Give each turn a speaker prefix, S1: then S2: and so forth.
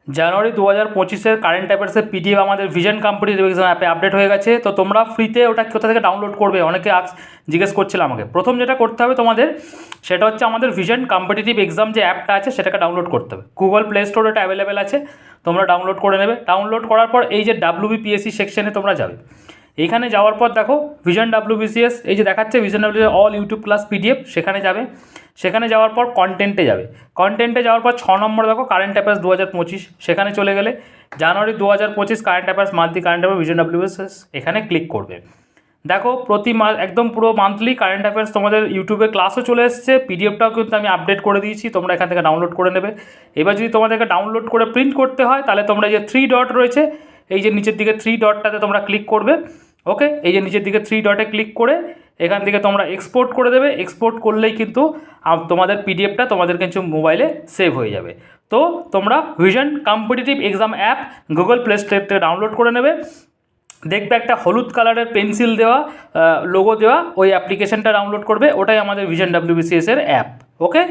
S1: জানুয়ারি 2025-এর current অ্যাফেয়ার্সের PDF আমাদের vision competitive exam অ্যাপে update হয়ে গেছে। তো তোমরা ফ্রিতে ওটা কোথা থেকে ডাউনলোড করবে, অনেকে জিজ্ঞেস করছিল আমাকে। প্রথম যেটা করতে হবে তোমাদের, সেটা হচ্ছে আমাদের ভিশন কম্পিটিটিভ এক্সাম যে অ্যাপটা আছে সেটাকে ডাউনলোড করতে হবে। গুগল প্লে স্টোরে এটা অ্যাভেলেবেল আছে, তোমরা ডাউনলোড করে নেবে। ডাউনলোড করার পর এই যে WBPSC সেকশনে তোমরা যাবে। এইখানে যাওয়ার পর দেখো ভিশন WBCS, এই যে দেখাচ্ছে vision WBCS all YouTube class PDF, সেখানে যাবে। সেখানে যাওয়ার পর কন্টেন্টে যাবে। কন্টেন্টে যাওয়ার পর 6 নম্বর দেখো কারেন্ট অ্যাফেয়ার্স 2025, সেখানে চলে গেলে জানুয়ারি 2025 current affairs monthly current affairs vision WBCS, এখানে ক্লিক করবে। দেখো প্রতি একদম পুরো মান্থলি কারেন্ট অ্যাফেয়ার্স তোমাদের ইউটিউবে ক্লাসও চলে এসেছে, পিডিএফটাও কিন্তু আমি আপডেট করে দিয়েছি, তোমরা এখান থেকে ডাউনলোড করে নেবে। এবার যদি তোমাদেরকে ডাউনলোড করে প্রিন্ট করতে হয়, তাহলে তোমরা যে 3 ডট রয়েছে, এই যে নিচের দিকে 3 ডটটাতে তোমরা ক্লিক করবে। ওকে, এই যে নিচের দিকে 3 ডটে ক্লিক করে এখান থেকে তোমরা এক্সপোর্ট করে দেবে। এক্সপোর্ট করলেই কিন্তু তোমাদের পিডিএফটা তোমাদের কিন্তু মোবাইলে সেভ হয়ে যাবে। তো তোমরা vision competitive exam app Google play store থেকে ডাউনলোড করে নেবে। দেখবে একটা হলুদ কালারের পেন্সিল দেওয়া লোগো দেওয়া, ওই অ্যাপ্লিকেশনটা ডাউনলোড করবে, ওটাই আমাদের ভিশন WBCS এর অ্যাপ। ওকে।